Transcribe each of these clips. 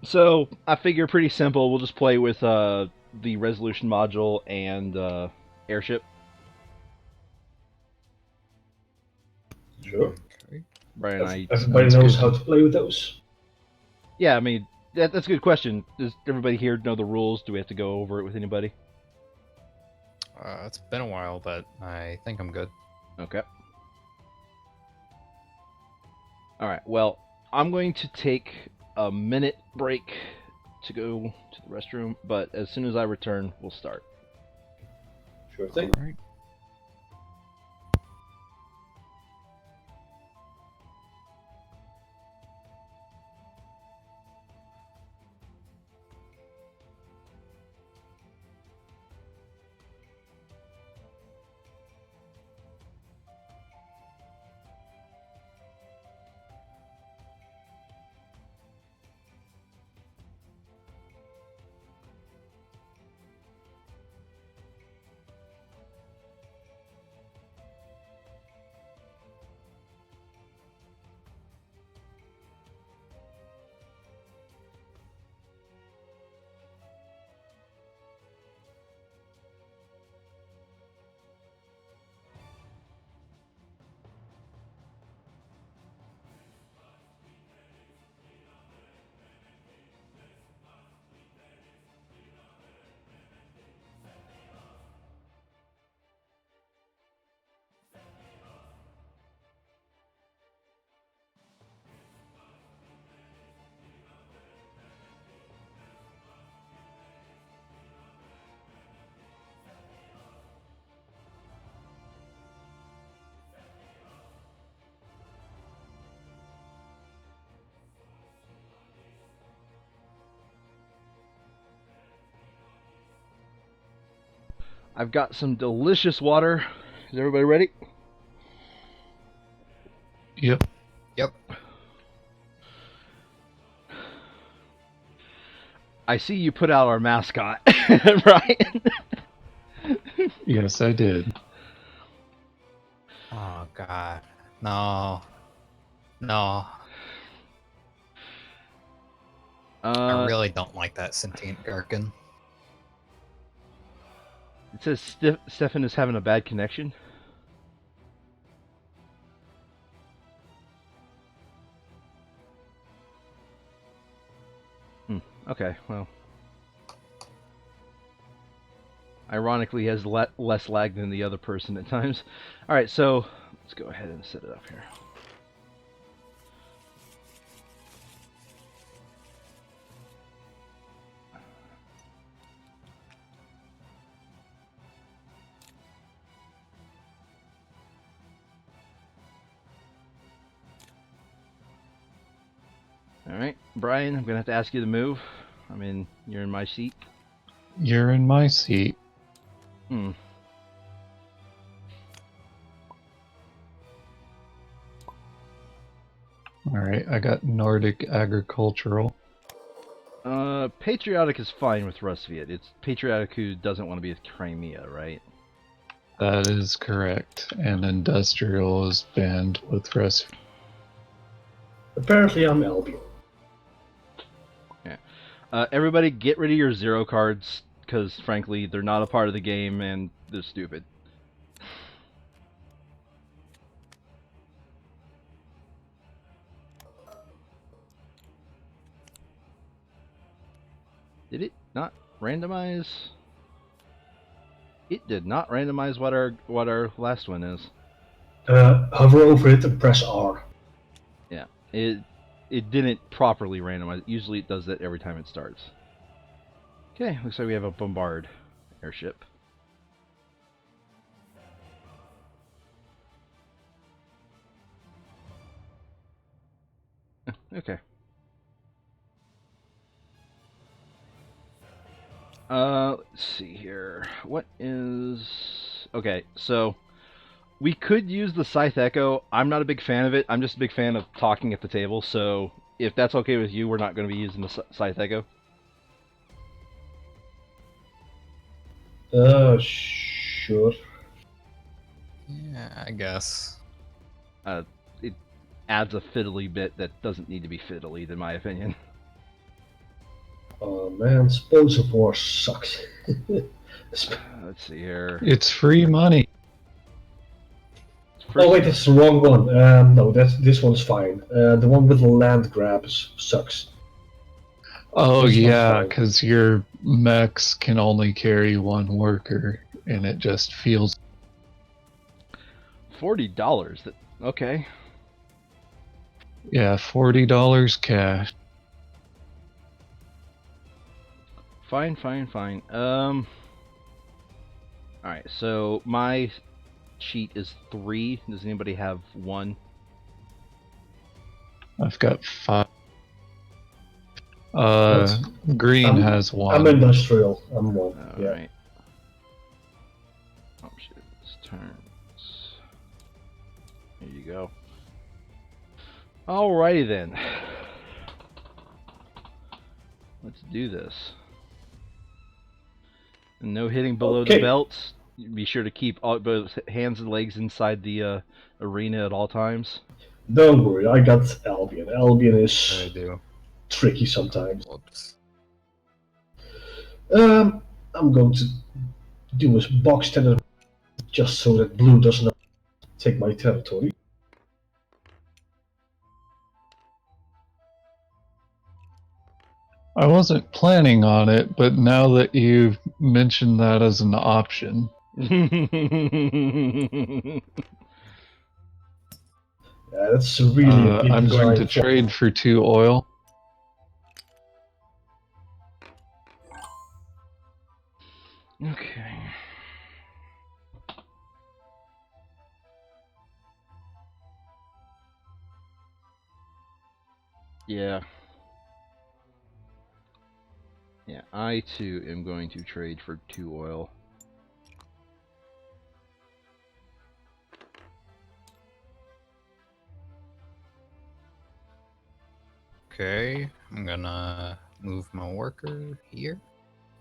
So I figure pretty simple. We'll just play with the resolution module and airship. Sure. Okay. Brian and I. Everybody Sounds knows good. how to play with those. Yeah, I mean that's a good question. Does everybody here know the rules? Do we have to go over it with anybody? It's been a while, but I think I'm good. Okay. All right. Well, I'm going to take a minute break to go to the restroom, but as soon as I return, we'll start. Sure thing. All right. I've got some delicious water. Is everybody ready? Yep. Yep. I see you put out our mascot, Brian. Yes, I did. Oh God. No. No. I really don't like that sentient gherkin. It says Stefan is having a bad connection. Okay, well. Ironically, he has less lag than the other person at times. Alright, so let's go ahead and set it up here. Alright, Brian, I'm going to have to ask you to move. You're in my seat. You're in my seat. Hmm. Alright, I got Nordic agricultural. Patriotic is fine with Rusviet. It's Patriotic who doesn't want to be with Crimea, right? That is correct. And industrial is banned with Rusviet. Apparently I'm Albion. Everybody get rid of your zero cards, because frankly, they're not a part of the game and they're stupid. Did it not randomize? It did not randomize what our last one is. Hover over it and press R. Yeah, it didn't properly randomize. Usually it does that every time it starts. Okay, looks like we have a bombard airship. Okay. Let's see here. What is... Okay, so we could use the Scythe Echo. I'm not a big fan of it. I'm just a big fan of talking at the table, so if that's okay with you, we're not going to be using the Scythe Echo. Sure. Yeah, I guess. It adds a fiddly bit that doesn't need to be fiddly, in my opinion. Oh man, Spoils of War sucks. Let's see here. It's free money. Oh wait, that's the wrong one. No, this one's fine. The one with the land grabs sucks. Oh This one's yeah, fine. because your mechs can only carry one worker, and it just feels. $40. Okay. Yeah, $40 cash. Fine. All right. So my cheat is 3. Does anybody have 1? I've got 5. That's- Green I'm- has 1. I'm industrial. I'm 1. All Yeah. right. Options, turns. Here you go. Alrighty then. Let's do this. And no hitting below the Okay. belts. Be sure to keep all, both hands and legs inside the arena at all times. Don't worry, I got Albion. Albion I is do. tricky sometimes. Whoops. I'm going to do a box standard just so that blue does not take my territory. I wasn't planning on it, but now that you've mentioned that as an option, Yeah, that's really a good I'm going to design. trade for 2 oil. Okay. Yeah. Yeah, I too am going to trade for 2 oil. Okay, I'm gonna move my worker here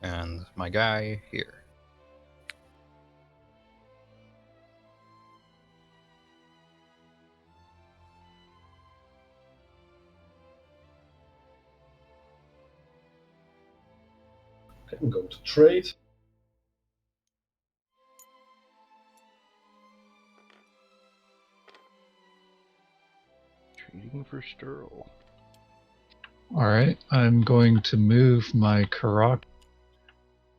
and my guy here. Okay, I'm going to trade. Trading for Sturl. Alright, I'm going to move my Karak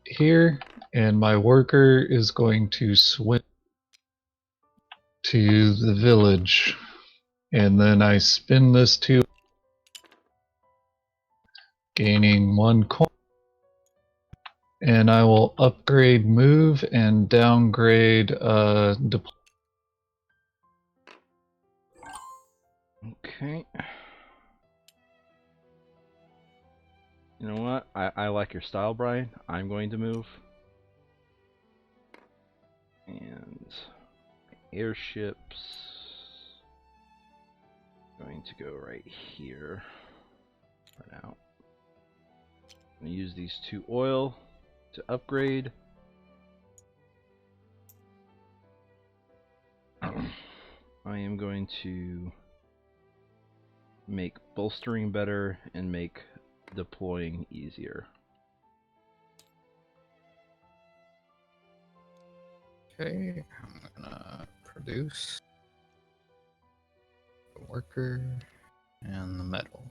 here, and my worker is going to swim to the village. And then I spin this 2, gaining 1 coin. And I will upgrade move and downgrade deploy. Okay. You know what? I like your style, Brian. I'm going to move. And airships going to go right here for now. I'm going to use these 2 oil to upgrade. I am going to make bolstering better and make deploying easier. Okay, I'm gonna produce the worker and the metal.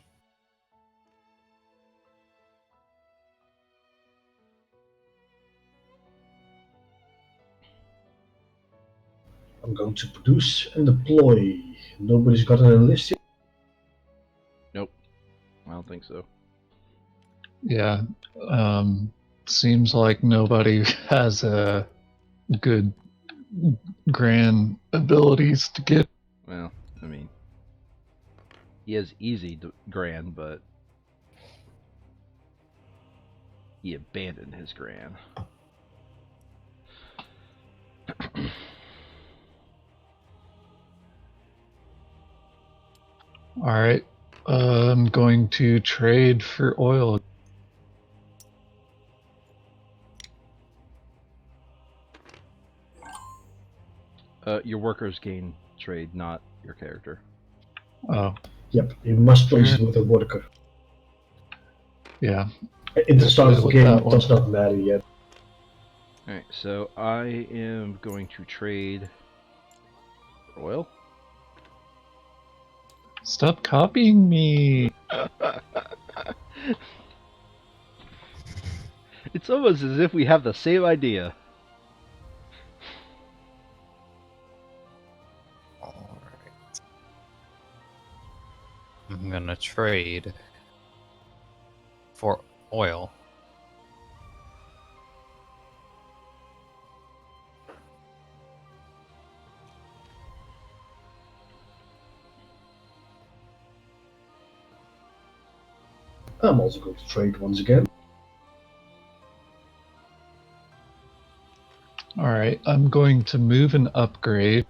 I'm going to produce and deploy. Nobody's got an enlist yet? Nope. I don't think so. Yeah, seems like nobody has a good grand abilities to get. Well, I mean, he has easy grand, but he abandoned his grand. Alright, I'm going to trade for oil. Your workers gain trade, not your character. Oh, Yep, you must place it with a worker. yeah. In the start of the with game, that it one. does not matter yet. Alright, so I am going to trade for oil. Stop copying me. It's almost as if we have the same idea. Alright. I'm gonna trade for oil. I'm also going to trade once again. Alright, I'm going to move and upgrade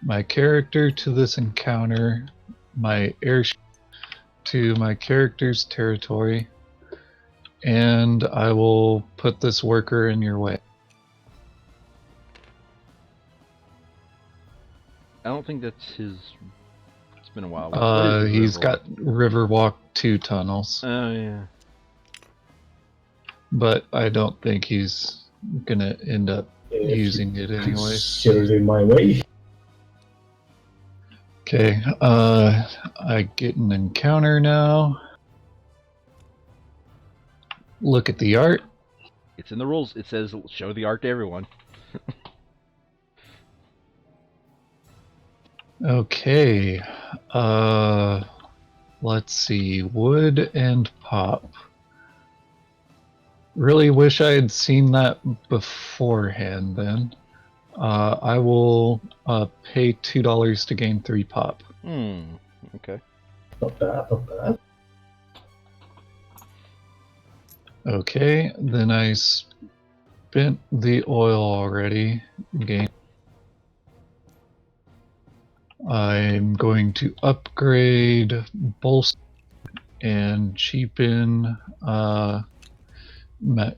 my character to this encounter, my airship to my character's territory, and I will put this worker in your way. I don't think that's his. It's been a while. What is his He's Riverwalk? got Riverwalk 2 tunnels, Oh, yeah. but I don't think he's gonna end up If using it you anyways. consider it in my way. Okay, I get an encounter now. Look at the art. It's in the rules. It says show the art to everyone. Okay, let's see, wood and pop. Really wish I had seen that beforehand then. I will pay $2 to gain 3 pop. Okay. Not bad, not bad. Okay, then I spent the oil already. Gain. I'm going to upgrade bolster and cheapen mech.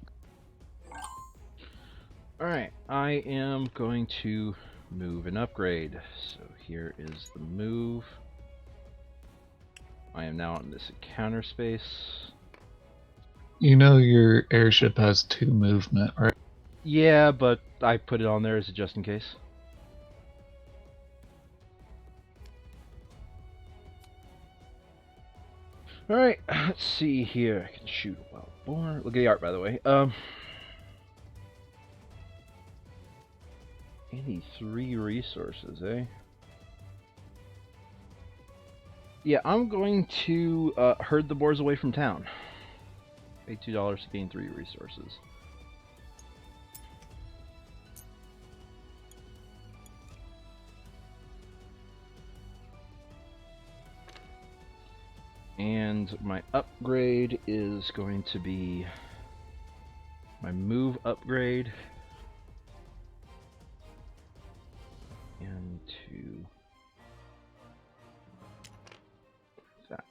Alright, I am going to move and upgrade. So here is the move. I am now in this encounter space. You know your airship has 2 movement, right? Yeah, but I put it on there as a just in case. Alright, let's see here. I can shoot a wild boar. Look at the art, by the way. 83 resources, eh? Yeah, I'm going to herd the boars away from town. Pay $2 to gain 3 resources. And my upgrade is going to be my move upgrade into that.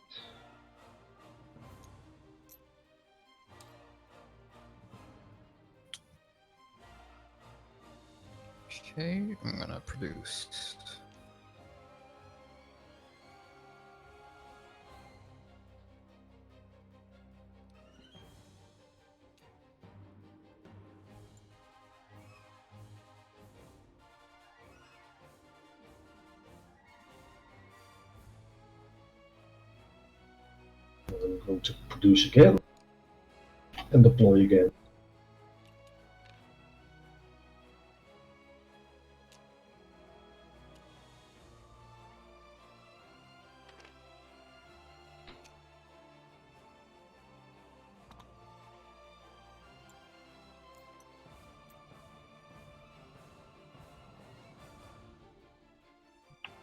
Okay, I'm gonna produce. I'm going to produce again and deploy again.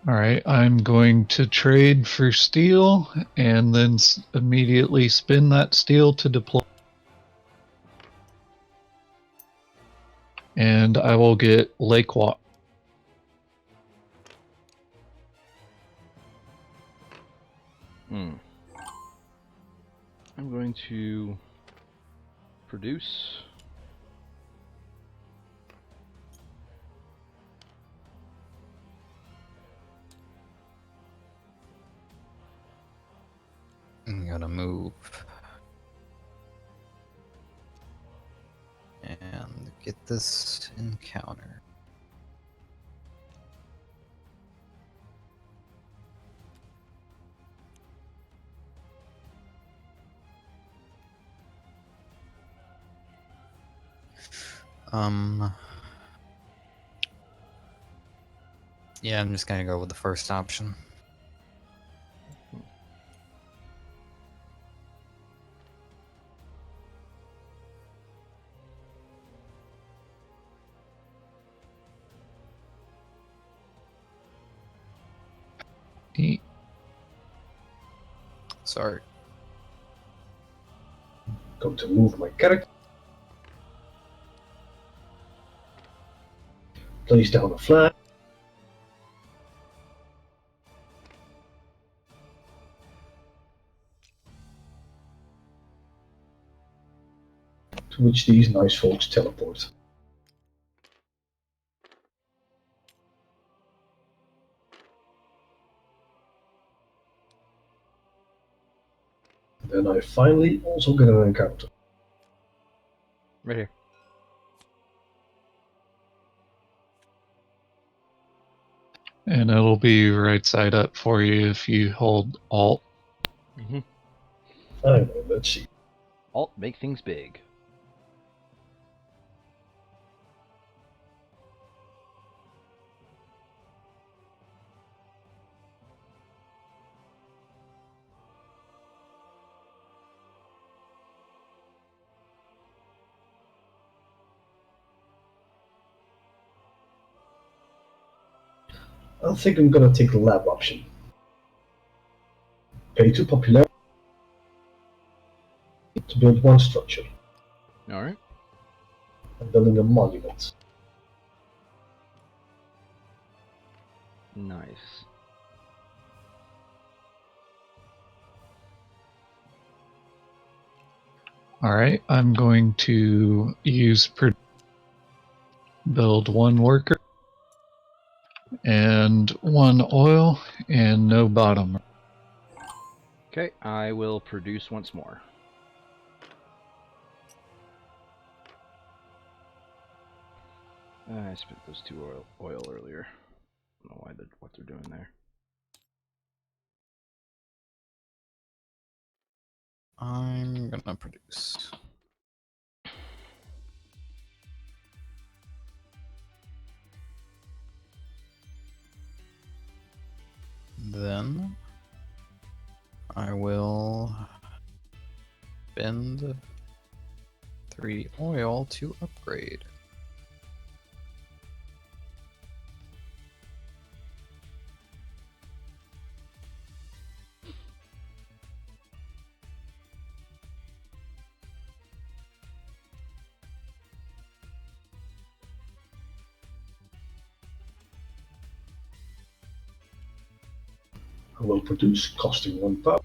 Alright, I'm going to trade for steel and then immediately spin that steel to deploy. And I will get Lake Walk. I'm going to produce. I'm gonna move. get this encounter. Yeah, I'm just gonna go with the first option. Neat. Sorry. Going to move my character. Place down a flag. To which these nice folks teleport. Then I finally also get an encounter. Right here. And it'll be right side up for you if you hold Alt. Mm-hmm. I know, let's see. Alt, make things big. I think I'm gonna take the lab option. Pay 2 popularity to build one structure. Alright. I'm building a monument. Nice. Alright, I'm going to build one worker and one oil and no bottom. Okay, I will produce once more. I spent those 2 oil earlier. I don't know what they're doing there. I'm gonna produce. Then I will spend 3 oil to upgrade. I will produce, costing 1 power.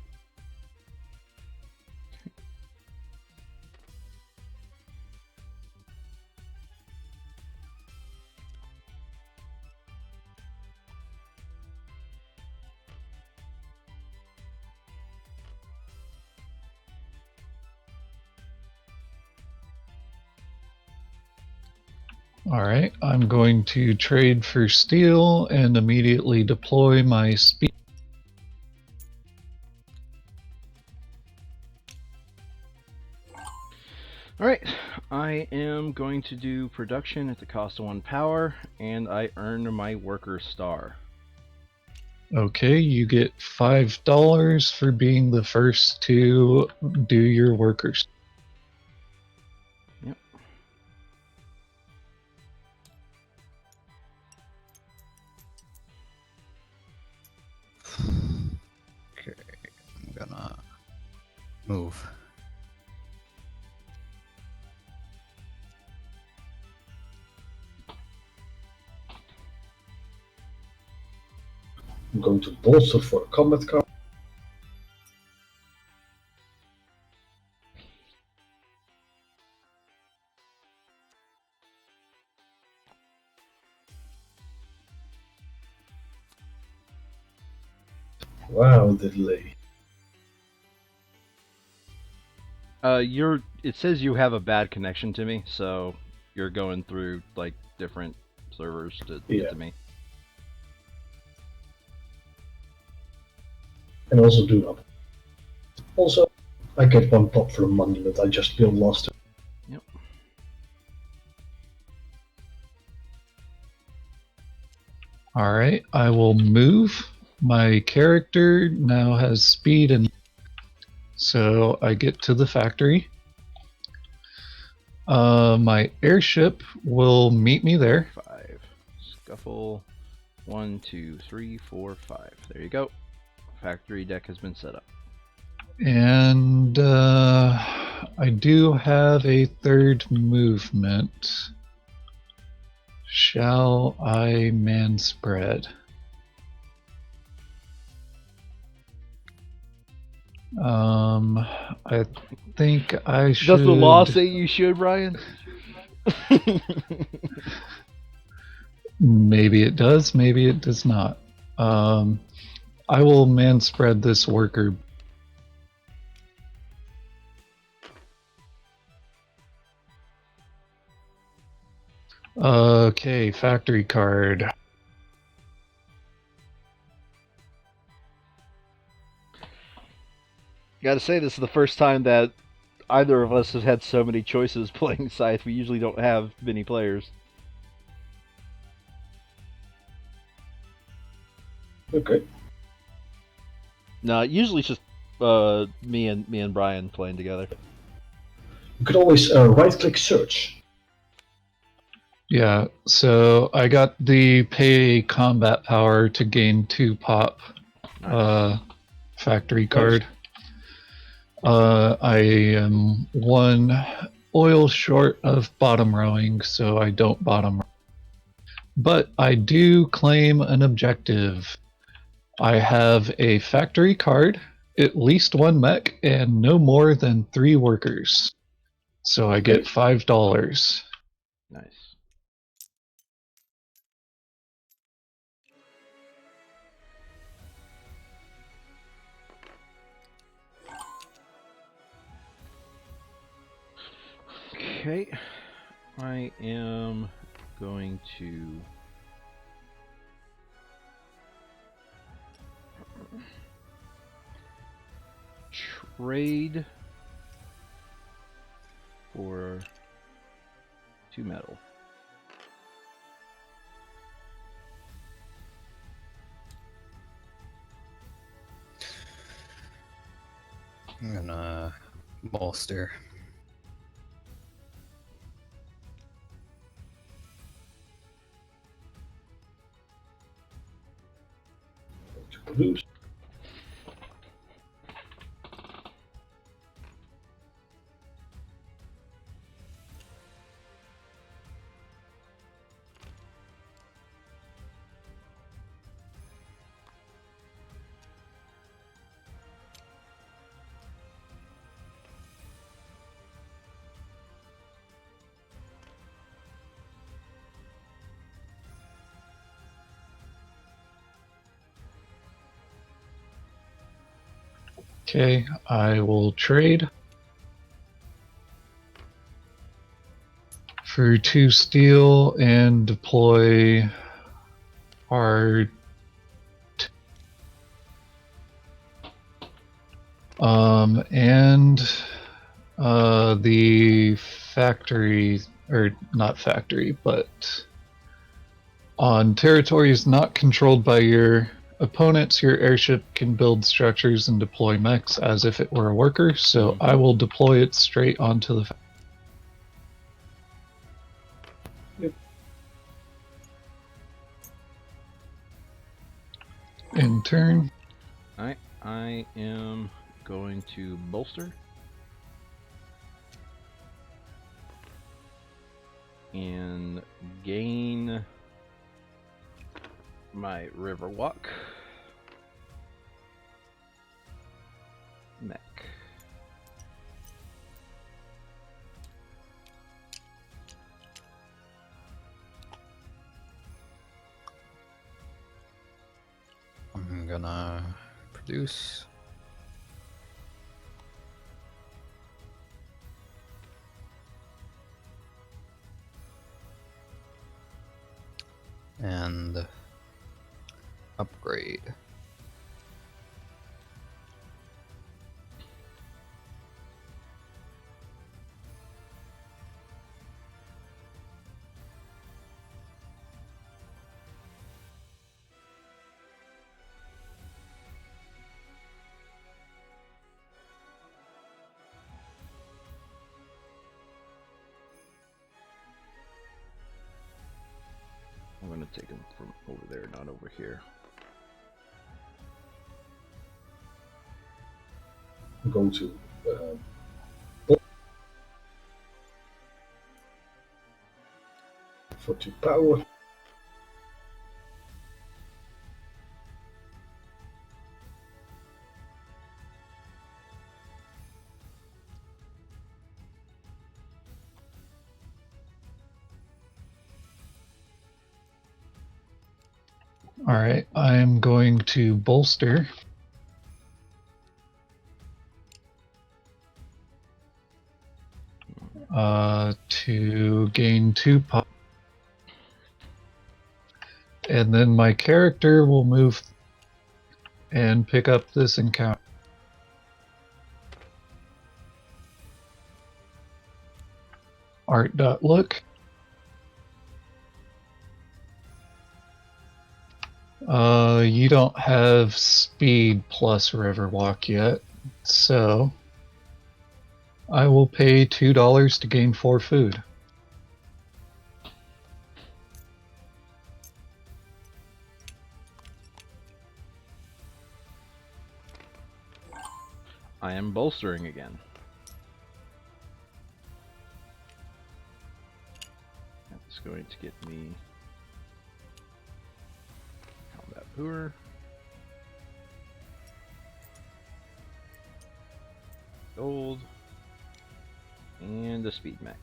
Alright, I'm going to trade for steel and immediately deploy my speed. Alright, I am going to do production at the cost of 1 power, and I earn my worker star. Okay, you get $5 for being the first to do your workers. Yep. Okay, I'm gonna move. I'm going to bolster for a combat card. Wow, the delay. It says you have a bad connection to me, so you're going through like different servers to Yeah. get to me. And also do up. Also, I get 1 pop for a money that I just built last time. Yep. Alright, I will move. My character now has speed, and so I get to the factory. My airship will meet me there. 5. Scuffle. 1, 2, 3, 4, 5. There you go. Factory deck has been set up. And I do have a third movement. Shall I man spread? I think I should. Does the law say you should, Brian? Maybe it does, maybe it does not. I will man spread this worker. Okay, factory card. Gotta say, this is the first time that either of us has had so many choices playing Scythe. We usually don't have many players. Okay. No, usually it's just me and Brian playing together. You could always right-click search. Yeah, so I got the pay combat power to gain 2 pop factory card. I am 1 oil short of bottom rowing, so I don't bottom row. But I do claim an objective. I have a factory card, at least 1 mech, and no more than 3 workers. So I get $5. Nice. Okay, I am going to trade for 2 metal. I'm gonna bolster. Oops. Okay, I will trade for 2 steel and deploy our and the factory, or not factory, but on territories not controlled by your opponents, your airship can build structures and deploy mechs as if it were a worker, so I will deploy it straight onto the factory. In turn. Alright, I am going to bolster. And gain my river walk mech. I'm gonna produce. And upgrade. I'm going to take him from over there, not over here. I'm going to for 2 power. Alright, I'm going to bolster. To gain 2 pop. And then my character will move and pick up this encounter. Art.look. You don't have speed plus Riverwalk yet, so I will pay $2 to gain 4 food. I am bolstering again. That's going to get me combat poor. Gold. And a speed mech.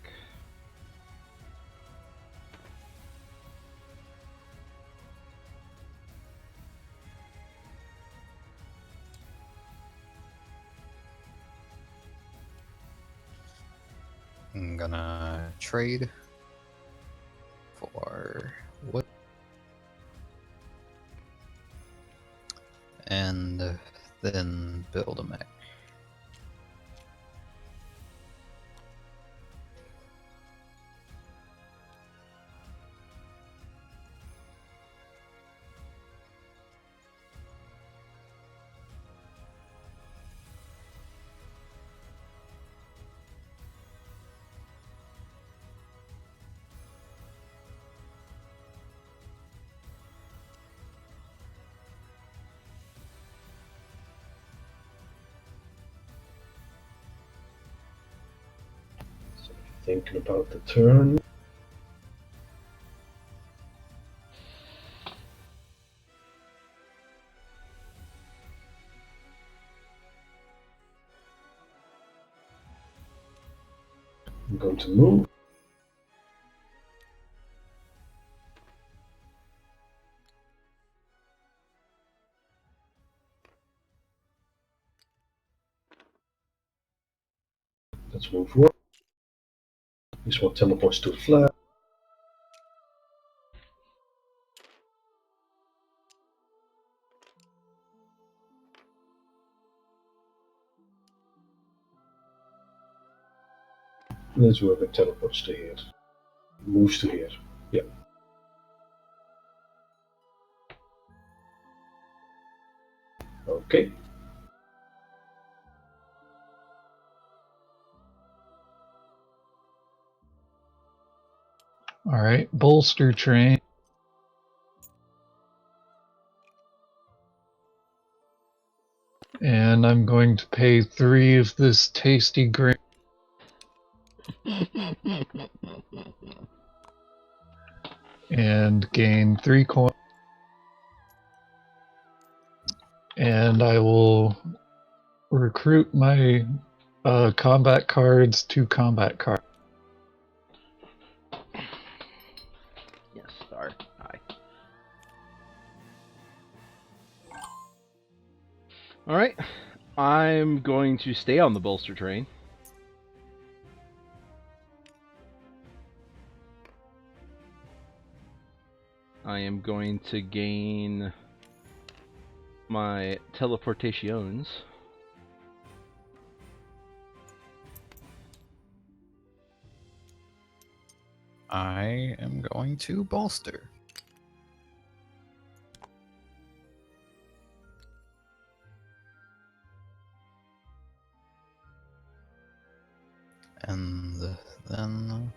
I'm gonna trade for wood. And then build a mech. So thinking about the turn. I'm going to move. Let's move 1. This one teleports to flat. Let's work it teleports to here. Moves to here. Yeah. Okay. Alright, bolster train. And I'm going to pay 3 of this tasty grain. And gain 3 coins. And I will recruit my combat cards to combat cards. Yes, star. Hi. Alright. I'm going to stay on the bolster train. I am going to gain my teleportations. I am going to bolster. And then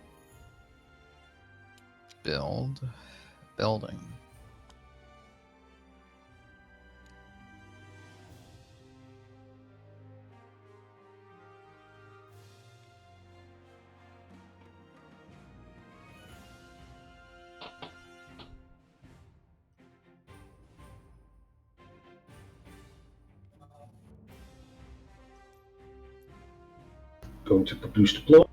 building. Going to produce the plot.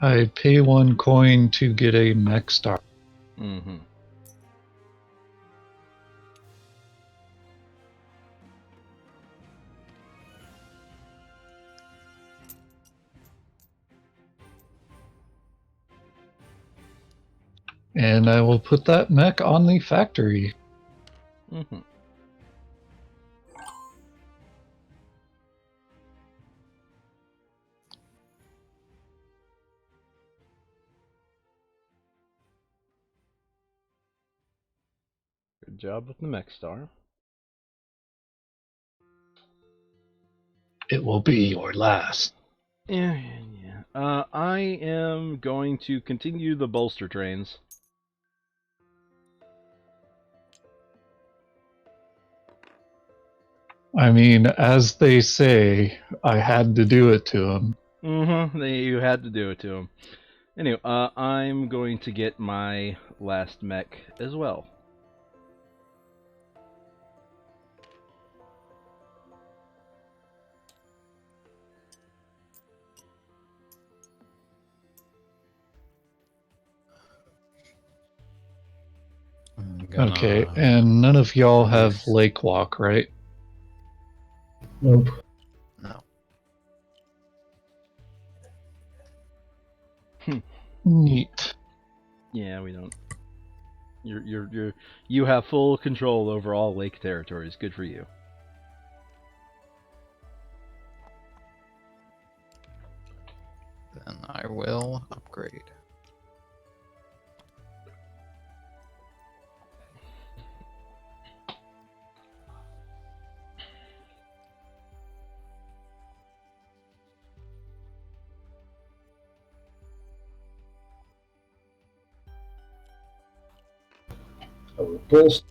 I pay 1 coin to get a mech star. Mm-hmm. And I will put that mech on the factory. Mm-hmm. Good job with the mech star. It will be your last. Yeah. I am going to continue the bolster trains. I mean, as they say, I had to do it to him. Mm-hmm. You had to do it to him. Anyway, I'm going to get my last mech as well. Okay, and none of y'all have Lake Walk, right? Nope. No. Neat. Yeah, we don't. You have full control over all lake territories. Good for you. Then I will upgrade. I will pulse.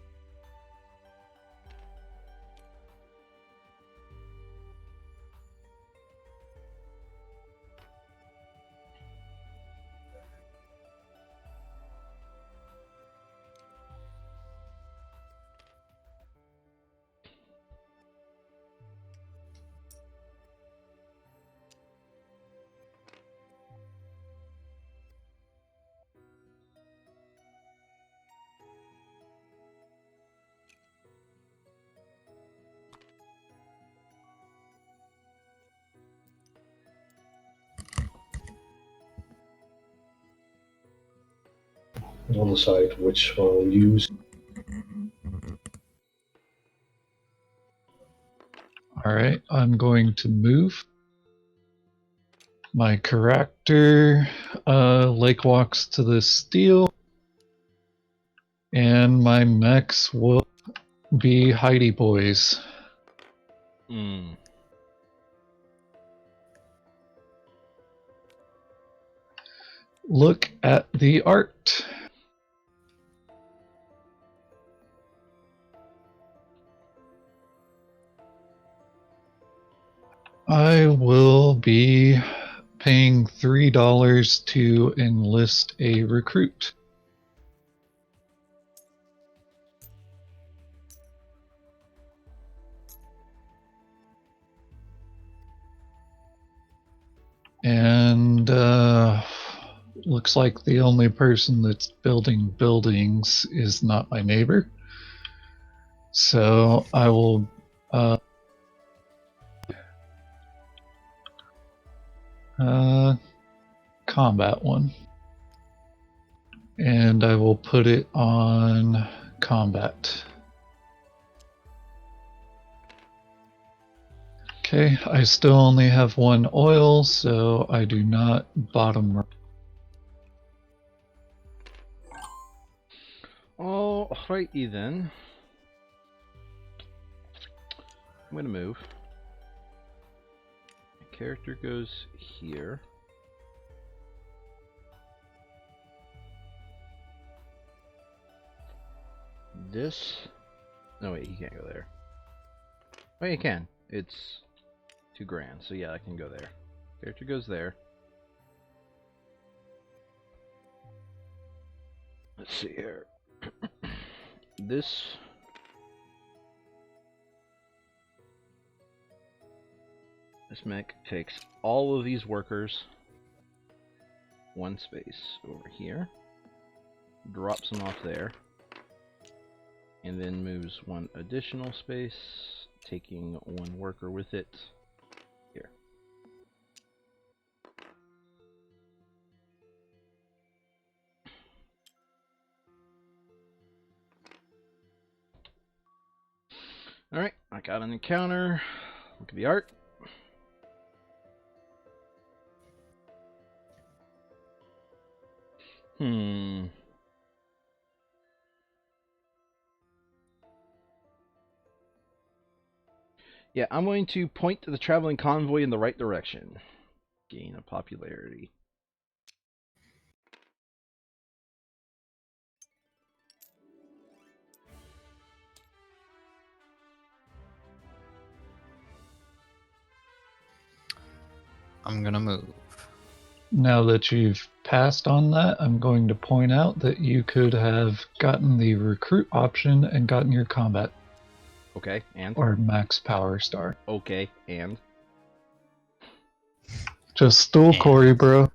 On the side which one I'll use. Alright, I'm going to move. My character lake walks to the steel. And my mechs will be Heidi boys. Mm. Look at the art. I will be paying $3 to enlist a recruit. And looks like the only person that's building buildings is not my neighbor. So I will combat one. And I will put it on combat. Okay, I still only have one oil, so I do not bottom. Alrighty then. I'm gonna move. My character goes here. This. No, wait, he can't go there. Oh, yeah, he can. It's $2,000, so yeah, I can go there. Character goes there. Let's see here. This mech takes all of these workers, one space over here, drops them off there, and then moves one additional space, taking one worker with it here. Alright, I got an encounter. Look at the art. Yeah, I'm going to point to the traveling convoy in the right direction. Gain a popularity. I'm gonna move. Now that you've passed on that, I'm going to point out that you could have gotten the recruit option and gotten your combat. Okay, and? Or max power star. Okay, and? Just stole Corey, bro.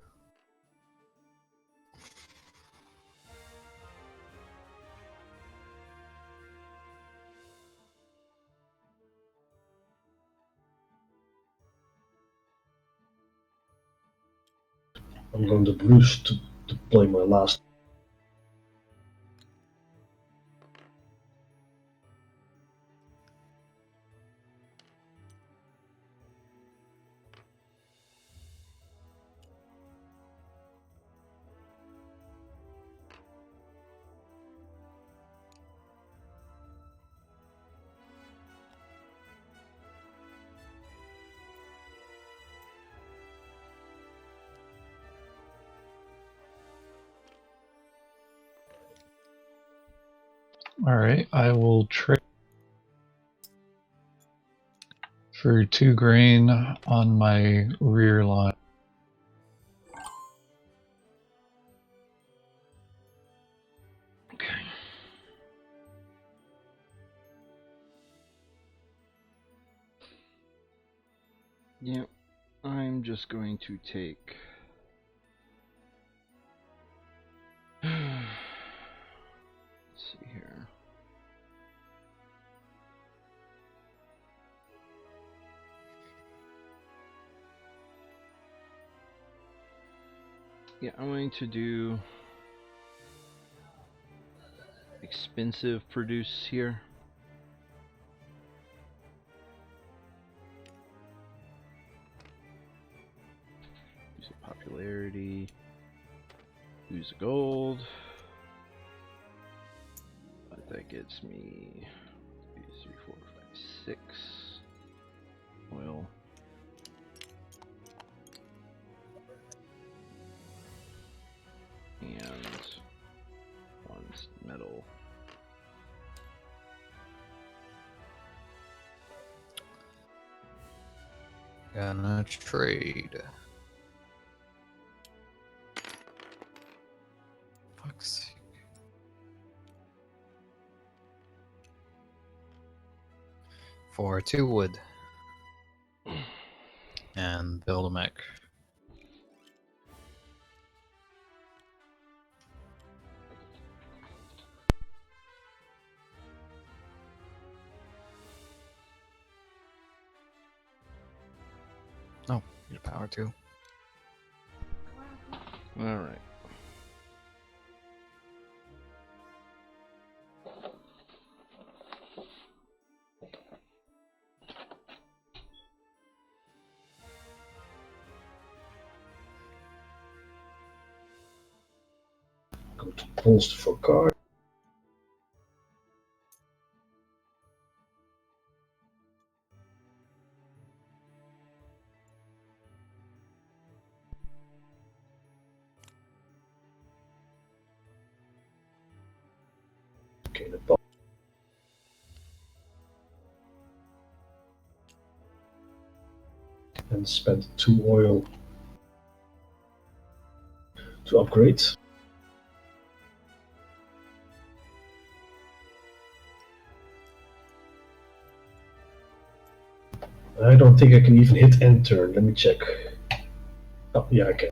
I'm going to Bruce to play my last. Alright, I will trade for 2 grain on my rear line. Okay. Yeah, I'm just going to take... Let's see here. Yeah, I'm going to do expensive produce here. Use a popularity. Use gold. But that gets me 2, 3, 4, 5, 6 oil. And 1 metal. Gonna trade. for 2 wood. And build a mech. Oh, need a power too. All right. Go to bolster for card. Okay, the box. And spend 2 oil to upgrade. I don't think I can even hit end turn. Let me check. Oh, yeah, I can.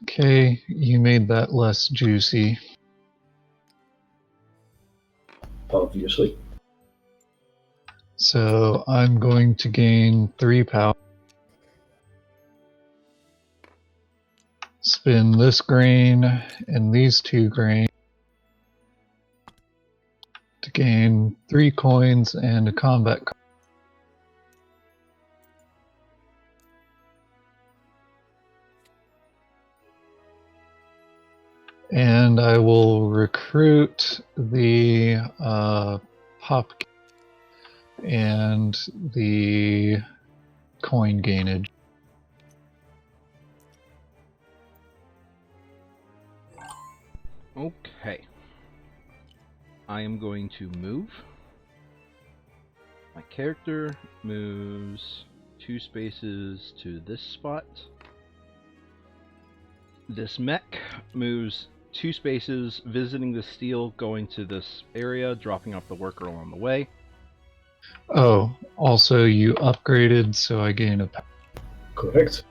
Okay, you made that less juicy. Obviously. So I'm going to gain 3 power. Spin this grain and these 2 grain to gain 3 coins and a combat card. And I will recruit the pop and the coin gainage. Okay. I am going to move. My character moves 2 spaces to this spot. This mech moves 2 spaces, visiting the steel, going to this area, dropping off the worker along the way. Oh, also you upgraded, so I gain a power. Correct.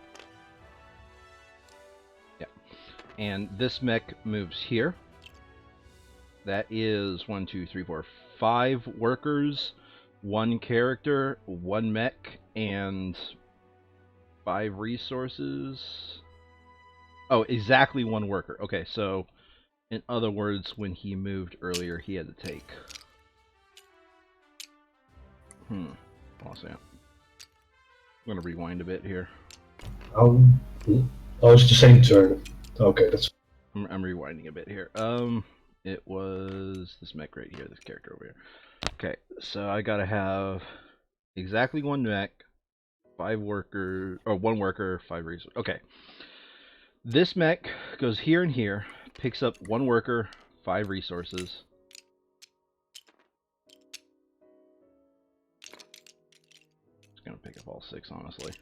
And this mech moves here. That is 1, 2, 3, 4, 5 workers, 1 character, 1 mech, and 5 resources. Oh, exactly 1 worker. Okay, so in other words, when he moved earlier, he had to take. Hold on a second. I'm gonna rewind a bit here. Oh, it's the same turn. Okay, that's I'm rewinding a bit here. It was this mech right here, this character over here. Okay, so I gotta have exactly 1 mech, 5 workers, or 1 worker, 5 resources. Okay. This mech goes here and here, picks up 1 worker, 5 resources. It's gonna pick up all 6, honestly.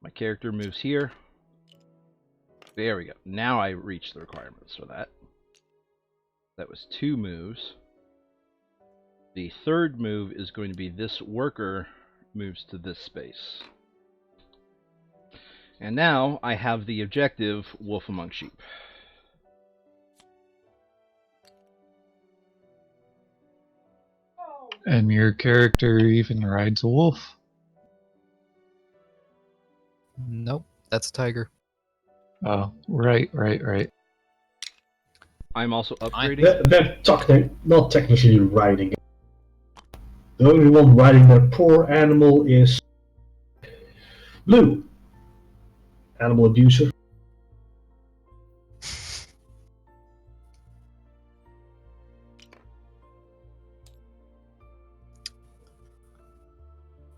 My character moves here. There we go. Now I reach the requirements for that. That was 2 moves. The 3rd move is going to be this worker moves to this space. And now I have the objective, Wolf Among Sheep. And your character even rides a wolf. Nope, that's a tiger. Oh, right. I'm also upgrading. they're not technically riding it. The only one riding their poor animal is Blue. Animal abuser.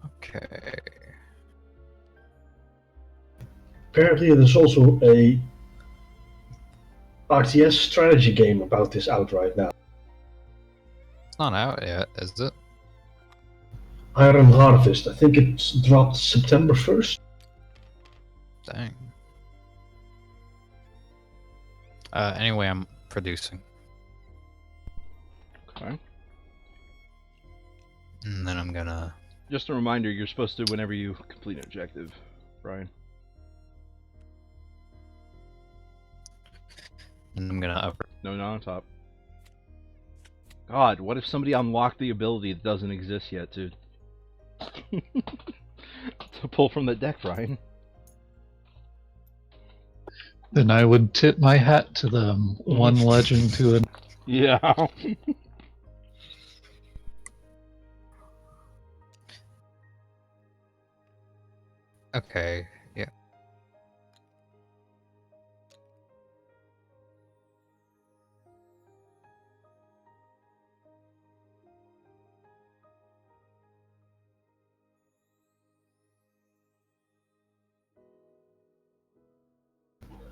Okay. Apparently there's also a RTS strategy game about this out right now. It's not out yet, is it? Iron Harvest. I think it's dropped September 1st. Dang. Anyway, I'm producing. Okay. And then I'm gonna. Just a reminder, you're supposed to whenever you complete an objective, Brian. And I'm gonna up. No, not on top. God, what if somebody unlocked the ability that doesn't exist yet, dude? To pull from the deck, Brian. Then I would tip my hat to them. One legend to an. Yeah. Okay. Yeah.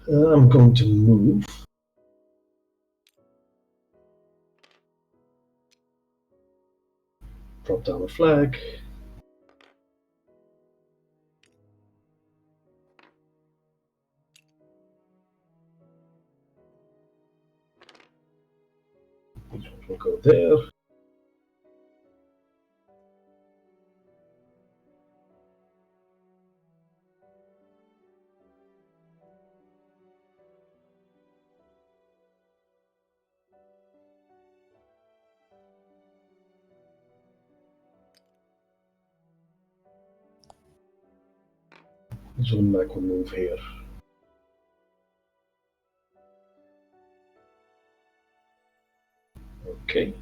I'm going to move. Drop down a flag. We'll go there. Zo'n I can move here. Okay.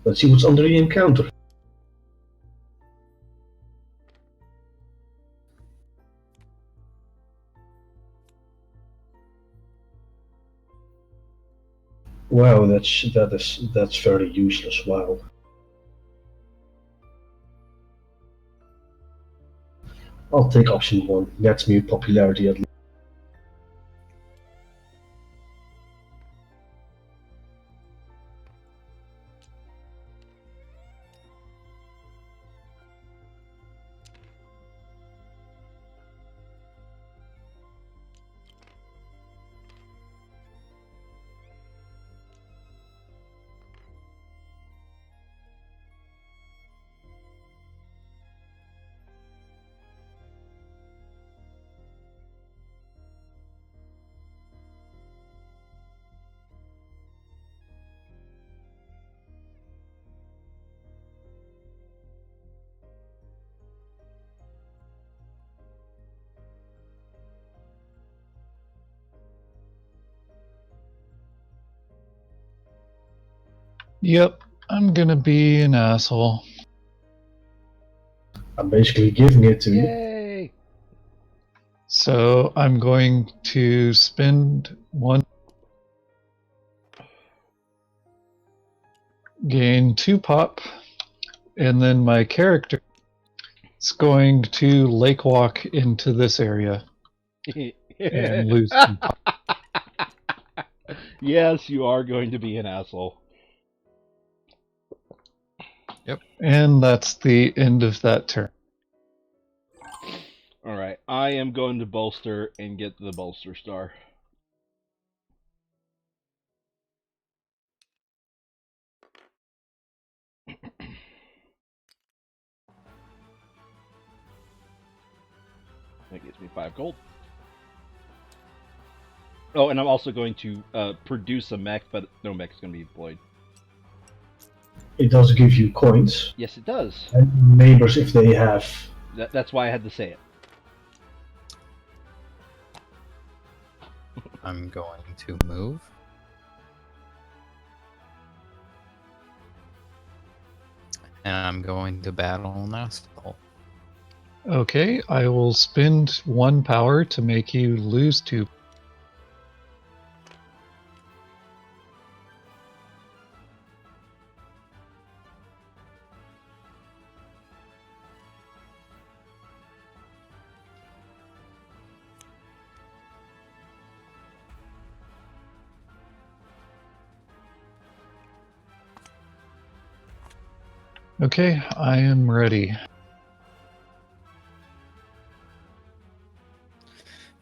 Let's see what's under the encounter. Wow, that's very useless. Wow. I'll take option 1. Gets me popularity at least. Yep, I'm gonna be an asshole. I'm basically giving it to you. Yay! So I'm going to spend 1, gain 2 pop, and then my character is going to lake walk into this area and lose 2 pop. Yes, you are going to be an asshole. And that's the end of that turn. Alright, I am going to bolster and get the bolster star. That gets me 5 gold. Oh, and I'm also going to produce a mech, but no mech is going to be deployed. It does give you coins. Yes, it does. And neighbors if they have. That's why I had to say it. I'm going to move. And I'm going to battle an asshole. Okay, I will spend 1 power to make you lose 2. Okay, I am ready.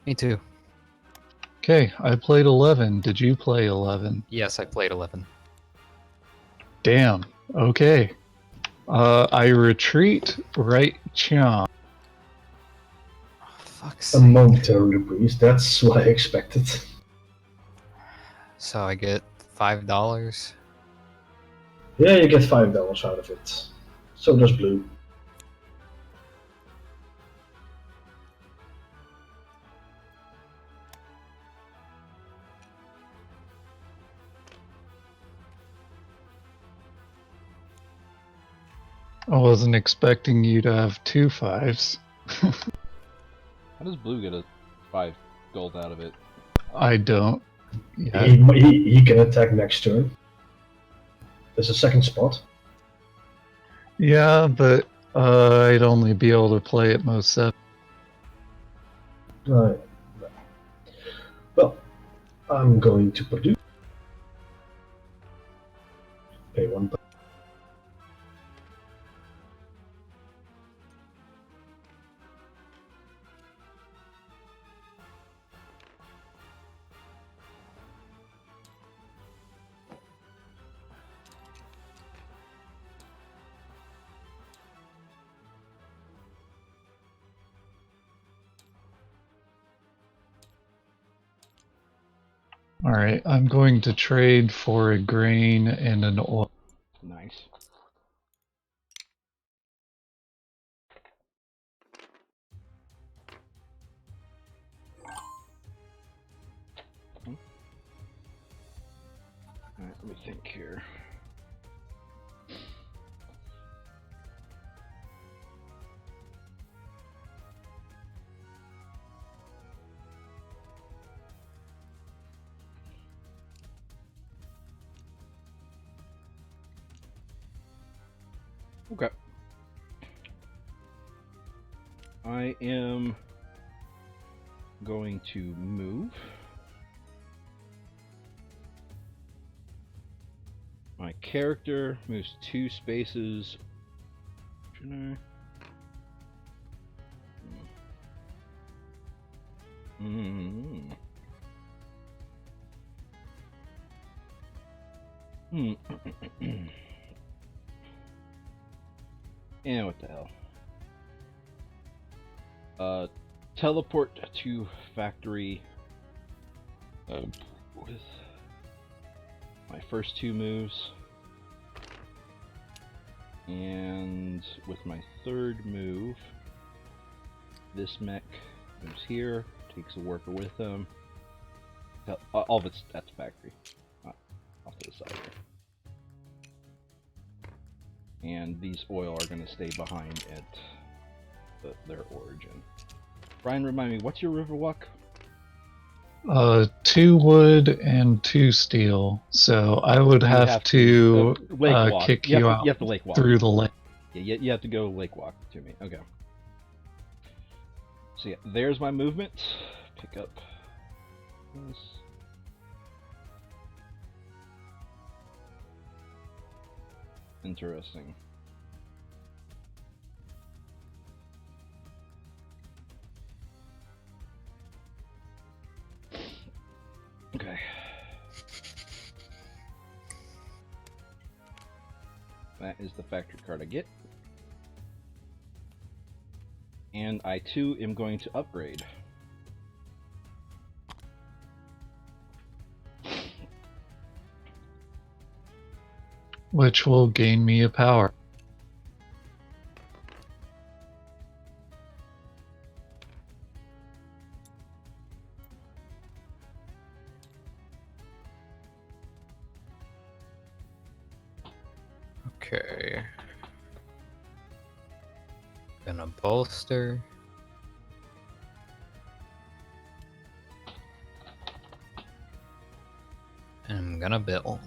Me too. Okay, I played 11. Did you play 11? Yes, I played 11. Damn. Okay. I retreat right chomp. Oh, fuck's A sake. momentary breeze, that's what I expected. So I get $5. Yeah, you get $5 out of it. So does blue. I wasn't expecting you to have 2 5s. How does blue get a 5 gold out of it? I don't. Yeah. He can attack next turn. There's a second spot. Yeah, but I'd only be able to play at most 7. Right. Well, I'm going to produce. Pay 1. Alright, I'm going to trade for a grain and an oil. Nice. Alright, let me think here. Okay. I am going to move. My character moves 2 spaces. Shouldn't I? And what the hell? Teleport to factory with my first 2 moves, and with my third move, this mech moves here, takes a worker with them. All of it's at the factory, off to the side here. And these oil are going to stay behind at their origin. Brian, remind me, what's your Riverwalk? 2 wood and 2 steel. So I would have to lake walk. kick you out You have to lake walk. through the lake. Yeah, you have to go lake walk to me. Okay. So yeah, there's my movement. Pick up this. Interesting. Okay. That is the factory card I get. And I too am going to upgrade. Which will gain me a power. Okay. Gonna bolster. And I'm gonna build.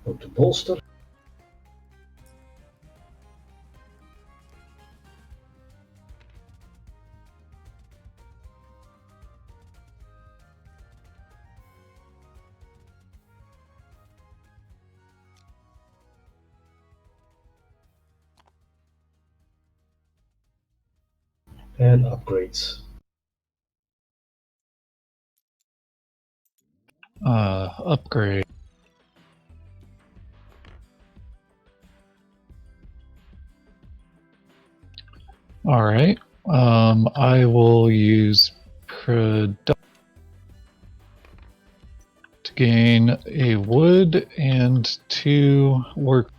Go to bolster. And upgrades. Upgrade. All right. I will use product to gain a wood and 2 work.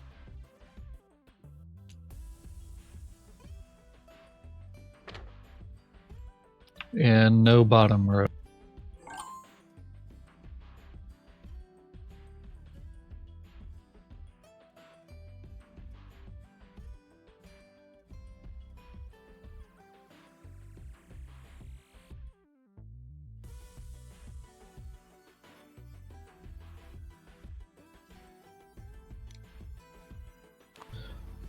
And no bottom row.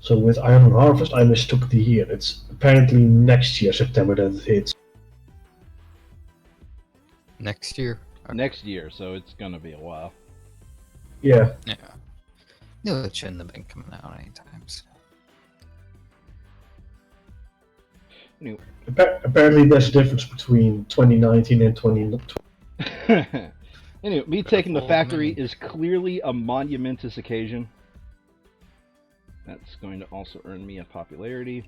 So with Iron Harvest, I mistook the year. It's apparently next year, September, that it hits. Next year. Next year, so it's gonna be a while. Yeah. Yeah. No, it shouldn't have been coming out anytime soon. Anyway. Apparently, there's a difference between 2019 and 2020. Anyway, me taking the factory is clearly a monumentous occasion. That's going to also earn me a popularity.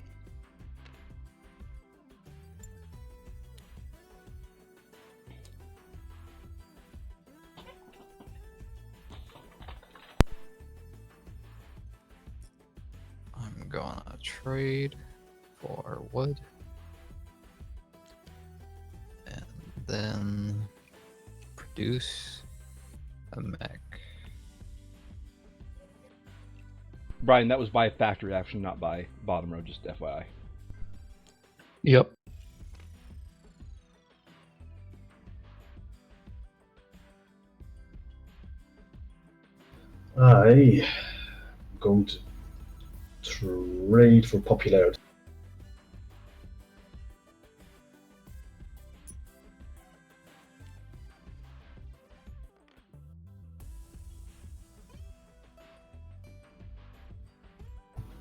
I'm gonna trade for wood. And then produce a mech. Brian, that was by factory action, not by bottom row, just FYI. Yep. I'm going to trade for popularity.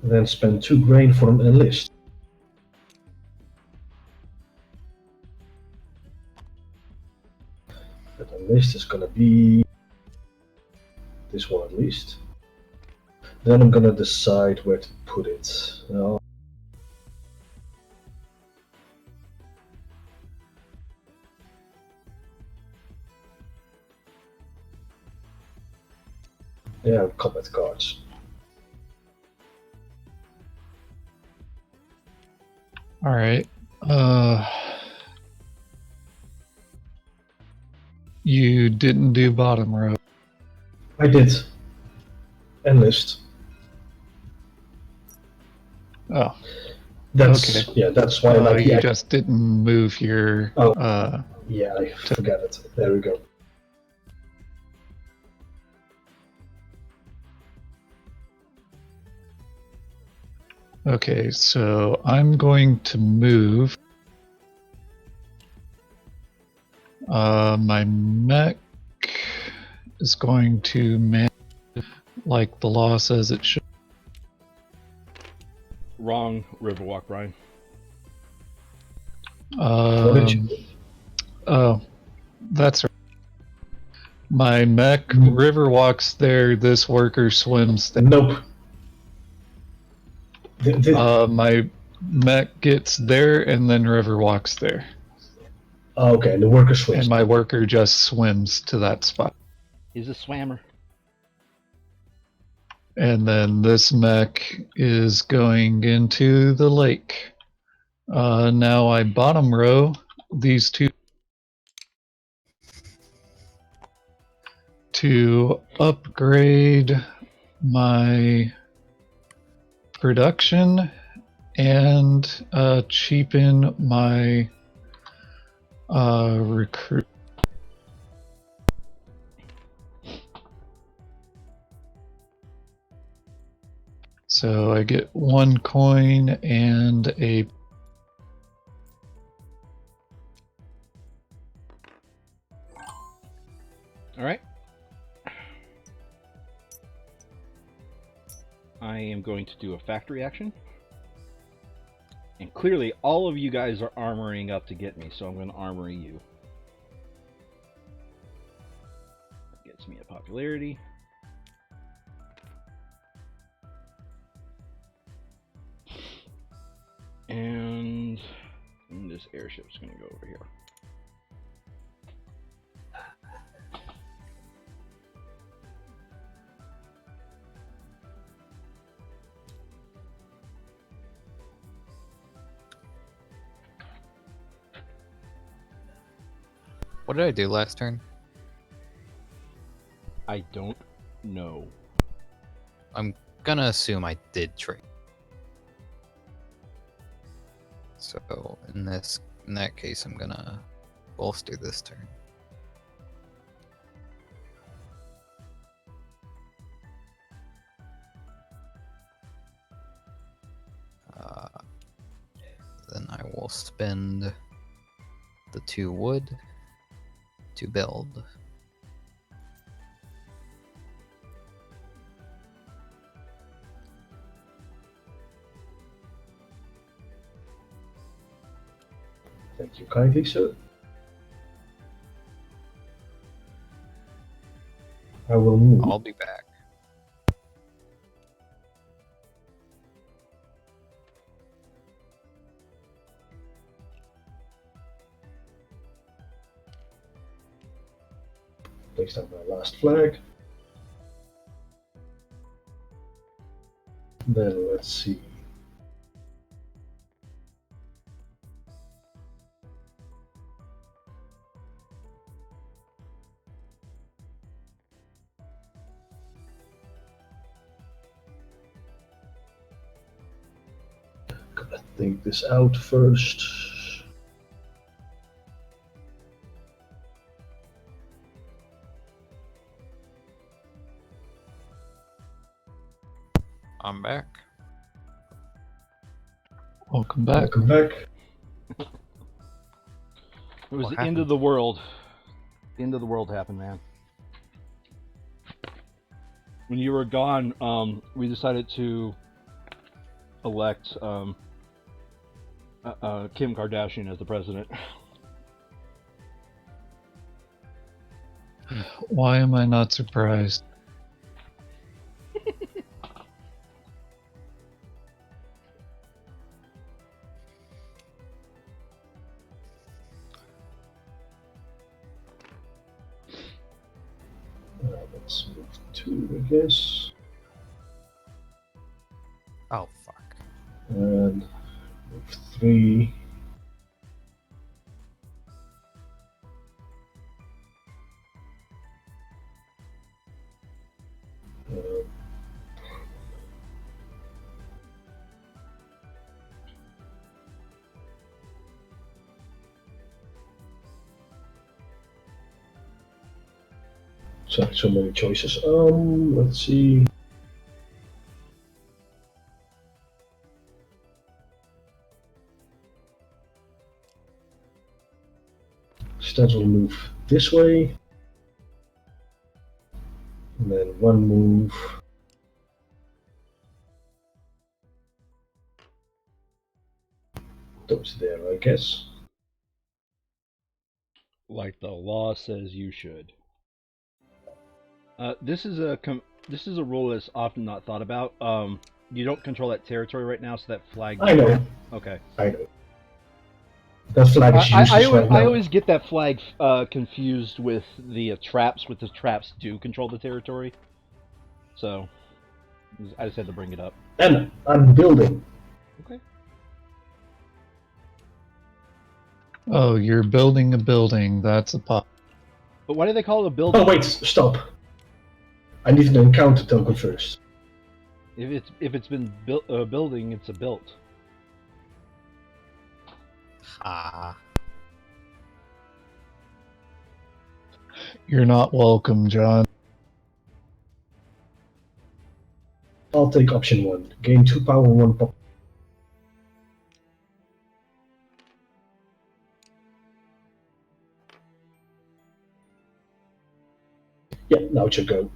Then spend 2 grain for an enlist. That enlist is gonna be this one at least. Then I'm gonna decide where to put it. Yeah, combat cards. All right. You didn't do bottom row. I did. Enlist. Oh. That's Okay. yeah. That's why I like you the. just didn't move your. Oh. Yeah, I forgot it. There we go. Okay, so I'm going to move my mech is going to manage like the law says it should. Wrong, Riverwalk, Brian. What did you do? Oh, that's right. My mech river walks there, this worker swims there. Nope. My mech gets there and then river walks there. Okay, the worker swims. And my worker just swims to that spot. He's a swammer. And then this mech is going into the lake. Now I bottom row these two to upgrade my production and cheapen my recruit. So I get 1 coin and a. All right. I am going to do a factory action. And clearly, all of you guys are armoring up to get me, so I'm going to armor you. That gets me a popularity. And this airship's going to go over here. What did I do last turn? I don't know. I'm gonna assume I did trade. So in that case, I'm gonna bolster this turn. Then I will spend the 2 wood to build. Thank you kindly, sir. I will move. I'll be back. Place down my last flag. Then let's see. Gotta think this out first. I'm back. Welcome back. Welcome back. It was What the end happened? of the world. The end of the world happened, man. When you were gone, we decided to elect Kim Kardashian as the president. Why am I not surprised? Let's move 2, I guess. Oh fuck. And move 3. Sorry, so many choices. Let's see. Instead we'll move this way. And then 1 move. Towards there, I guess. Like the law says you should. This is a rule that's often not thought about. You don't control that territory right now, so that flag. I know. Okay. I know. That flag is useless right now. I always get that flag confused with the traps. With the traps do control the territory. So I just had to bring it up. And I'm building. Okay. Oh, you're building a building. That's a pop. But why do they call it a building? Oh wait, stop. I need an encounter token first. If it's been built building, it's a built. Ah. You're not welcome, John. I'll take option 1. Gain 2 power, 1 pop. Yeah, now it should go.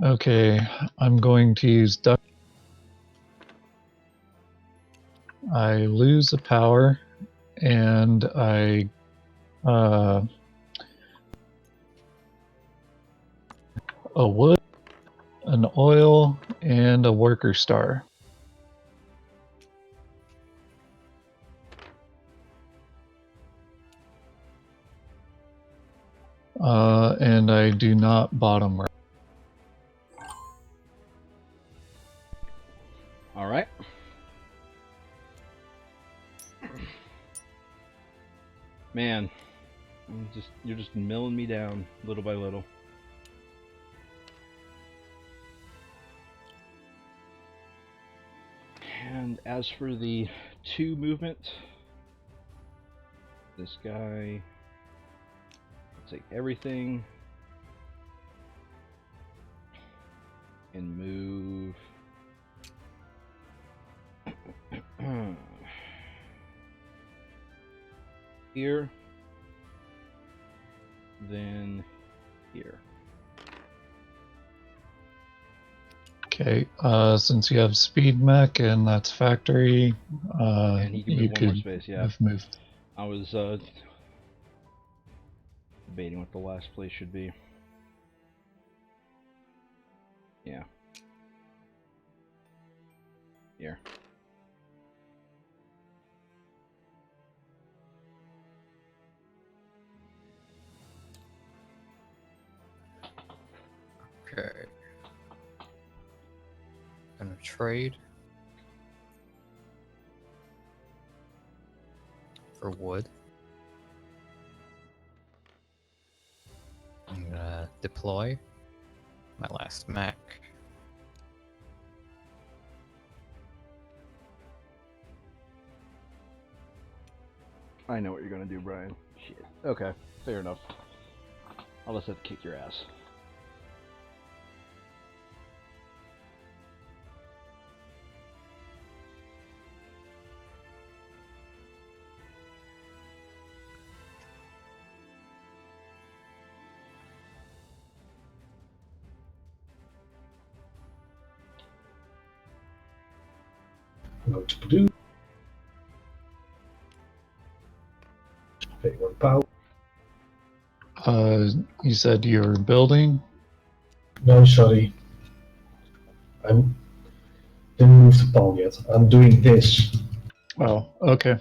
Okay, I'm going to use duck. I lose a power, and I a wood, an oil, and a worker star. And I do not bottom right. All right. Man, you're just milling me down little by little. And as for the 2 movement, this guy, I'll take everything and move here, then here. Okay, since you have speed mech and that's factory, And he can move you one more could space, yeah. have moved. I was debating what the last place should be. Yeah. Here. Okay. Gonna trade for wood. I'm gonna deploy my last mech. I know what you're gonna do, Brian. Shit. Okay, fair enough. I'll just have to kick your ass. I'm going to produce. Pay 1 power. You said you were building? No, sorry. I didn't move the pawn yet. I'm doing this. Oh, okay.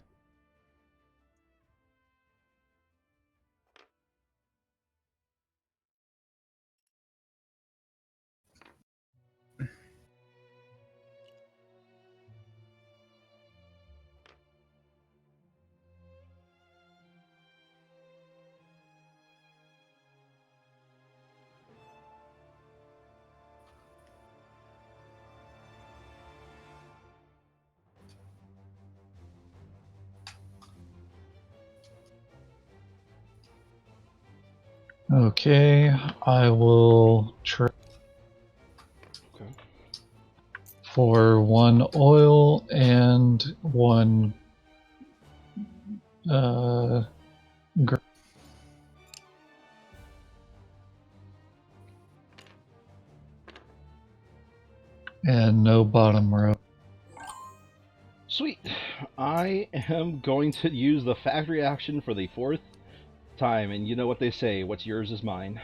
Okay, I will trade Okay. for 1 oil and 1 and no bottom row. Sweet. I am going to use the factory action for the 4th time, and you know what they say, what's yours is mine.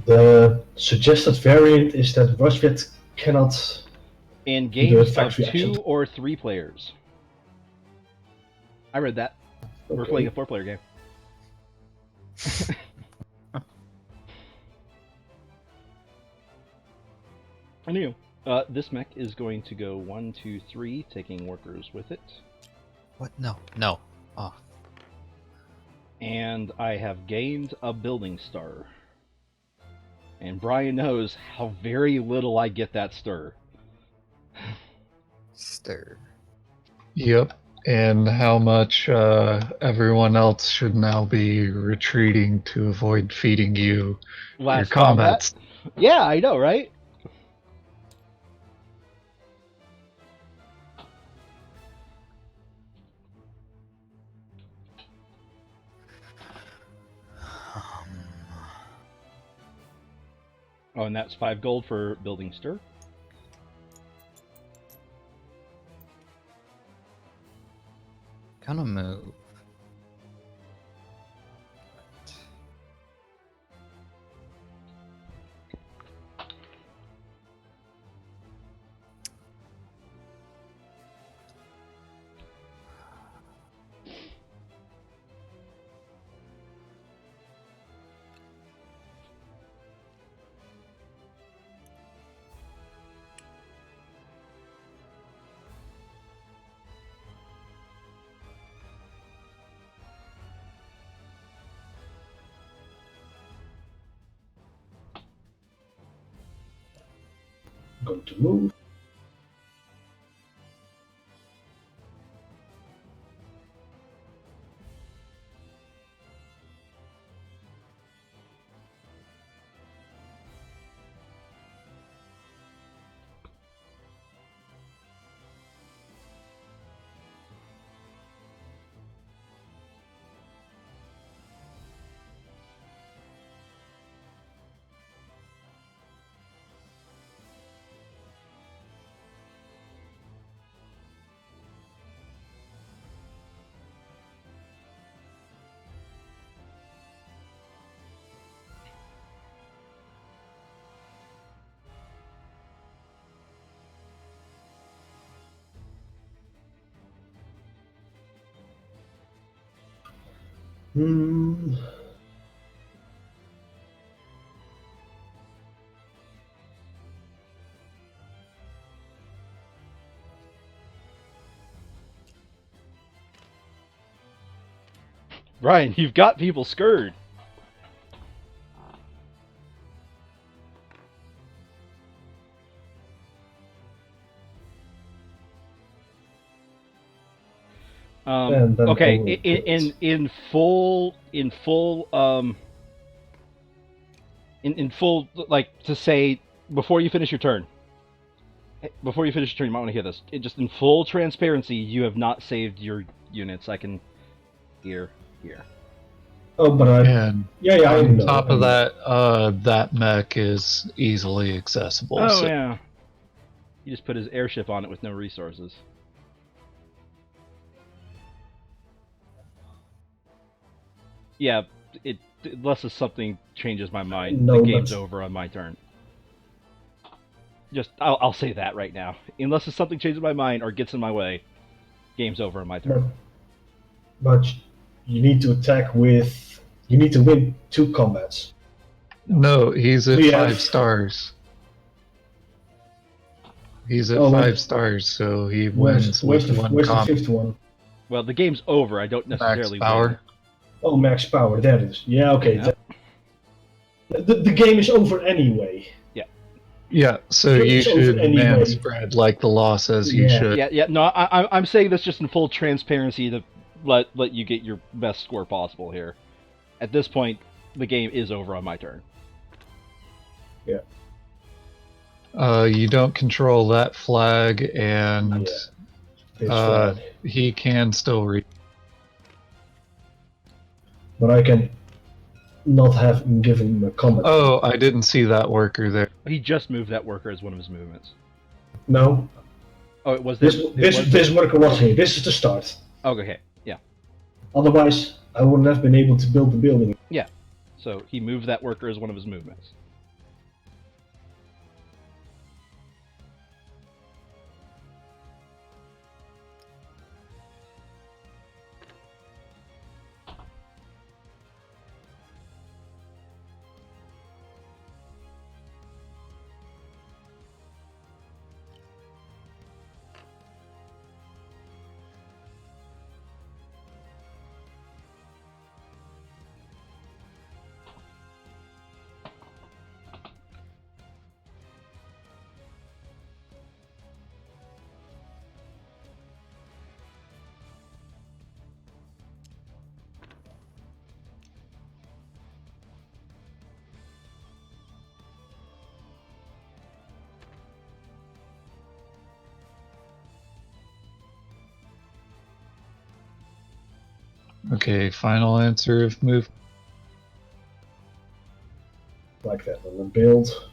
The suggested variant is that Rusviet cannot In do the games of factory 2 action. or 3 players. I read that. We're Okay. playing a 4-player game. I knew. This mech is going to go 1, 2, 3, taking workers with it. What? No, no. Oh, And I have gained a building star. And Brian knows how very little I get that stir. stir. Yep, and how much everyone else should now be retreating to avoid feeding you your Last combats. Yeah, I know, right? Oh, and that's 5 gold for building stir. gonna move. I'm going to move. Hmm. Ryan, you've got people scurred. And then Okay, I will in full like to say before you finish your turn. Before you finish your turn, you might want to hear this. Just in full transparency, you have not saved your units. I can hear here. Oh, but I. And Yeah, I on know. top I of know. that mech is easily accessible. Oh so yeah, he just put his airship on it with no resources. Yeah, unless something changes my mind, No, the game's but- over on my turn. Just, I'll say that right now. Unless something changes my mind or gets in my way, game's over on my turn. But you need to attack with. You need to win 2 combats. No, he's at Yeah. 5 stars. He's at Oh, 5 wait. stars, so he Where's wins the with one where's the combat. 5th one? Well, the game's over. I don't Max necessarily power. win. Oh, max power. That is. Yeah. Okay. Yeah. The game is over anyway. Yeah, so Sure, you it's over should anyway. man spread like the law says you Yeah. should. Yeah. No, I'm saying this just in full transparency to let you get your best score possible here. At this point, the game is over on my turn. You don't control that flag, and Yeah. It's Uh, fine. he can still read. But I can not have him give him a combat. Oh, I didn't see that worker there. He just moved that worker as one of his movements. No. Oh, it was there. This worker was here. This is the start. Okay. Yeah. Otherwise, I wouldn't have been able to build the building. So he moved that worker as one of his movements. Okay, final answer of move. Like that on the build.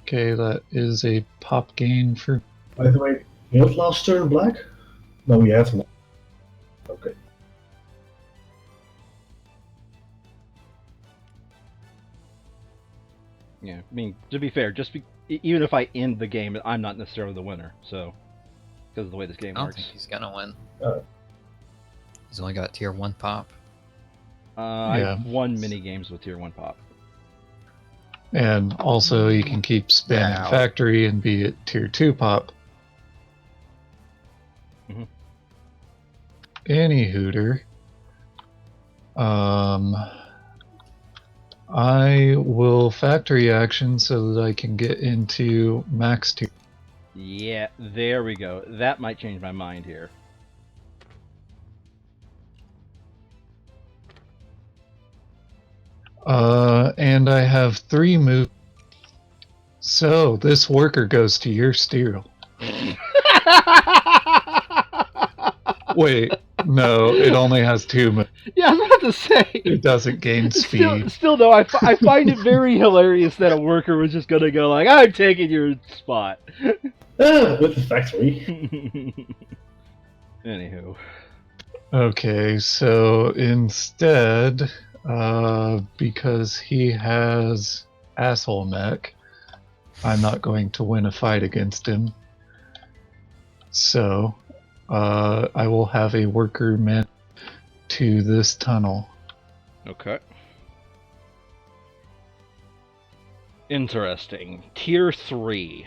Okay, that is a pop gain for. By the way, build last turn black? No, we have not. Okay. Yeah, I mean, to be fair, even if I end the game, I'm not necessarily the winner, so, because of the way this game I don't works. think he's gonna win. Alright. He's only got tier 1 pop. Yeah. I've won many games with tier 1 pop. And also, you can keep spamming Ow. factory and be at tier 2 pop. Mhm. Any hooter. I will factory action so that I can get into max tier. Yeah, there we go. That might change my mind here. And I have 3 moves. So this worker goes to your steel. Wait, no, it only has 2 moves. Yeah, I was about to say. It doesn't gain speed. Still though, I find it very hilarious that a worker was just gonna go like, "I'm taking your spot." With the factory. Anywho. Okay, so instead, because he has asshole mech, I'm not going to win a fight against him. So, I will have a worker man to this tunnel. Okay. Interesting. Tier 3.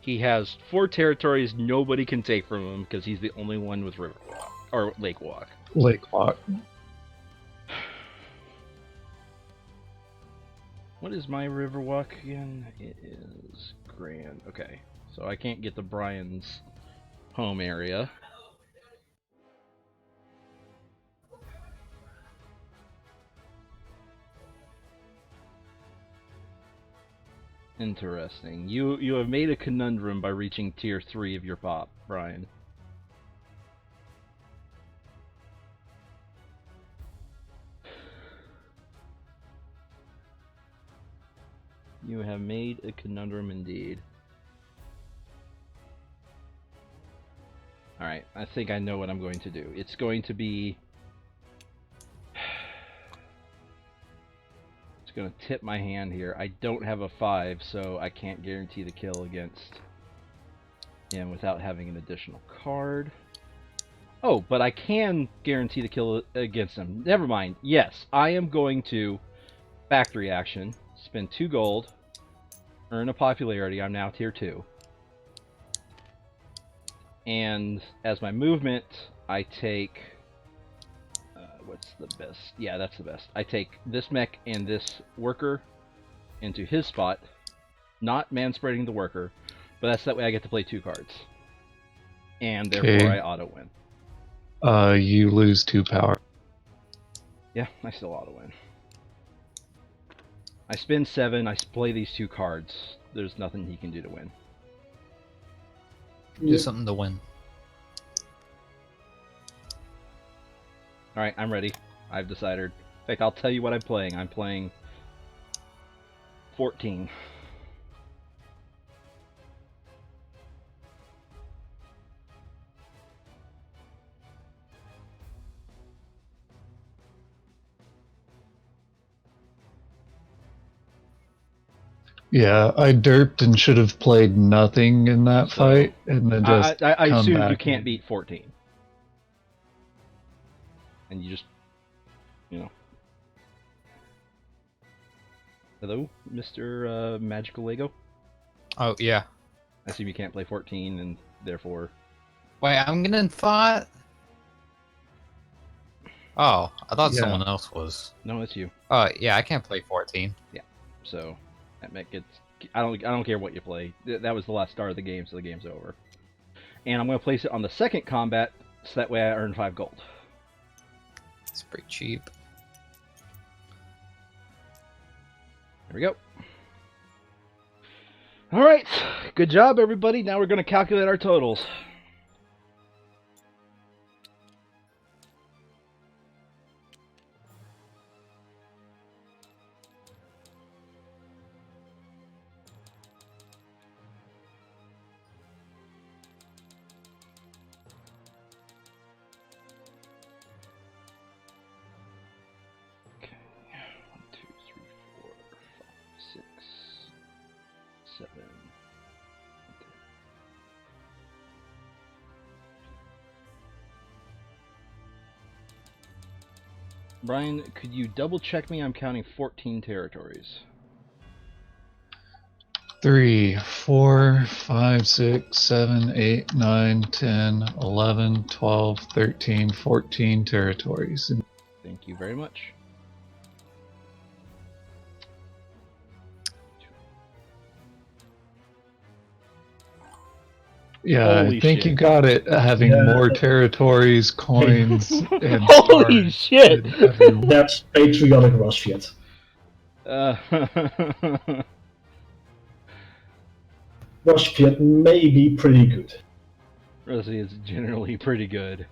He has 4 territories nobody can take from him because he's the only one with river walk or lake walk. Lake Walk. What is my river walk again? It is grand. Okay, so I can't get to Brian's home area. Interesting. You have made a conundrum by reaching tier 3 of your pop, Brian. You have made a conundrum indeed. Alright, I think I know what I'm going to do. It's going to be... It's going to tip my hand here. I don't have a 5, so I can't guarantee the kill against him without having an additional card. Oh, but I can guarantee the kill against him. Never mind. Yes, I am going to factory action, spend 2 gold, earn a popularity. I'm now tier 2. And as my movement, I take... what's the best? Yeah, that's the best. I take this mech and this worker into his spot, not man-spreading the worker, but that's that way I get to play 2 cards. And therefore I auto-win. You lose 2 power. Yeah, I still auto-win. I spend 7, I play these 2 cards. There's nothing he can do to win. Do something to win. Alright, I'm ready. I've decided. In fact, I'll tell you what I'm playing. I'm playing 14. Yeah, I derped and should have played nothing in that So, fight, and then just I come assume back you can't and- beat 14. And you just, you know. Hello, Mr. Magical Lego? Oh, yeah. I assume you can't play 14, and therefore... Wait, I'm getting fought? Oh, I thought Yeah. someone else was. No, it's you. Oh, yeah, I can't play 14. So, that mech gets... I don't care what you play. That was the last star of the game, so the game's over. And I'm going to place it on the second combat, so that way I earn 5 gold. It's pretty cheap. There we go. Alright, good job everybody. Now we're going to calculate our totals. Brian, could you double check me? I'm counting 14 territories. 3, 4, 5, 6, 7, 8, 9, 10, 11, 12, 13, 14 territories. Thank you very much. Yeah, Holy I think shit. you got it. Having Yeah. more territories, coins, and Holy stars shit! than everyone. That's patriotic Rusviet. Rusviet may be pretty good. Rosie is generally pretty good.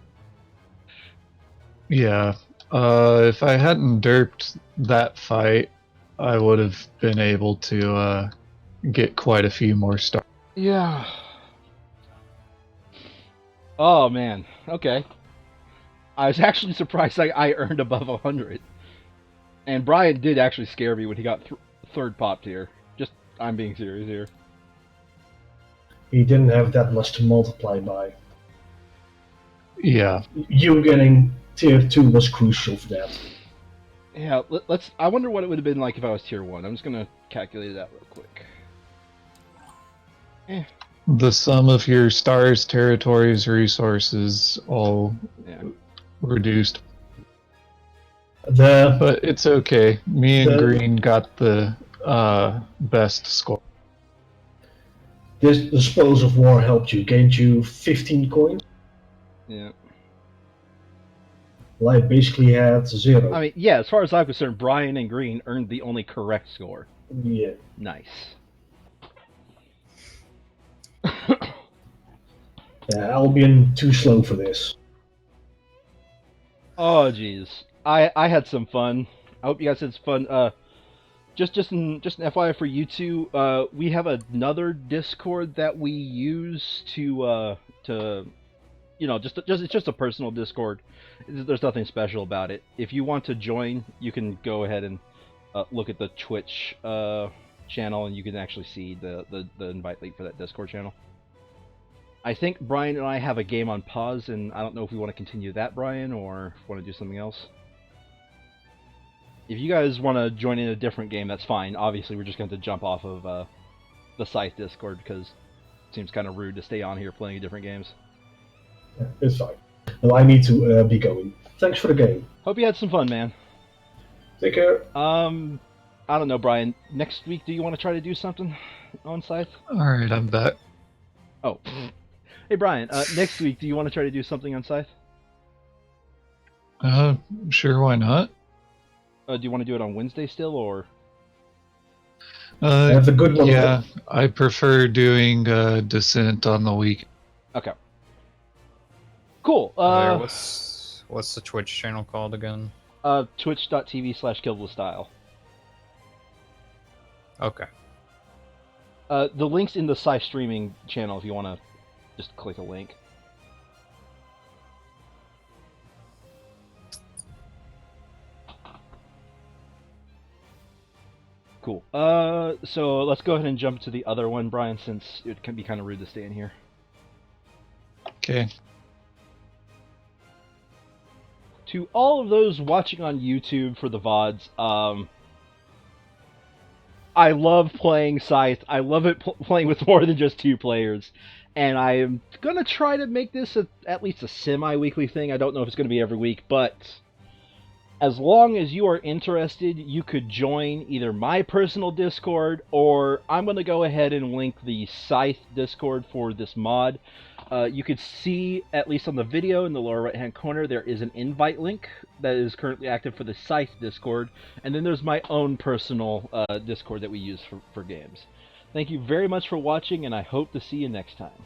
Yeah. If I hadn't derped that fight, I would have been able to get quite a few more stars. Yeah. Oh man. Okay. I was actually surprised I earned above 100. And Brian did actually scare me when he got third popped here. Just, I'm being serious here. He didn't have that much to multiply by. Yeah. You getting tier 2 was crucial for that. Yeah, let's. I wonder what it would have been like if I was tier 1. I'm just gonna calculate that real quick. The sum of your stars, territories, resources all reduced. But it's okay. Me and Green got the best score. This the spoils of war helped you. Gained you 15 coins. Yeah. Well, I basically had 0. I mean, yeah, as far as I'm concerned, Brian and Green earned the only correct score. Yeah. Nice. Yeah, Albion too slow for this. Oh jeez, I had some fun. I hope you guys had some fun. Just an FYI for you two, we have another Discord that we use to you know, it's just a personal Discord. There's nothing special about it. If you want to join, you can go ahead and look at the Twitch channel, and you can actually see the invite link for that Discord channel. I think Brian and I have a game on pause, and I don't know if we want to continue that, Brian, or if we want to do something else. If you guys want to join in a different game, that's fine. Obviously, we're just going to jump off of the Scythe Discord, because it seems kind of rude to stay on here playing different games. Yeah, it's fine. Well, I need to be going. Thanks for the game. Hope you had some fun, man. Take care. I don't know, Brian. Next week, do you want to try to do something on Scythe? Alright, I'm back. Oh. Hey, Brian, next week, do you want to try to do something on Scythe? Sure, why not? Do you want to do it on Wednesday still, or? That's a good one. Yeah, I prefer doing Descent on the week. Okay. Cool. What's the Twitch channel called again? Twitch.tv/KilledWithStyle. Okay. The link's in the Scythe streaming channel if you want to just click a link. Cool. So let's go ahead and jump to the other one, Brian, since it can be kind of rude to stay in here. Okay. To all of those watching on YouTube for the VODs, I love playing Scythe. I love it playing with more than just 2 players. And I am going to try to make this at least a semi-weekly thing. I don't know if it's going to be every week, but as long as you are interested, you could join either my personal Discord, or I'm going to go ahead and link the Scythe Discord for this mod. You could see, at least on the video in the lower right-hand corner, there is an invite link that is currently active for the Scythe Discord, and then there's my own personal Discord that we use for games. Thank you very much for watching, and I hope to see you next time.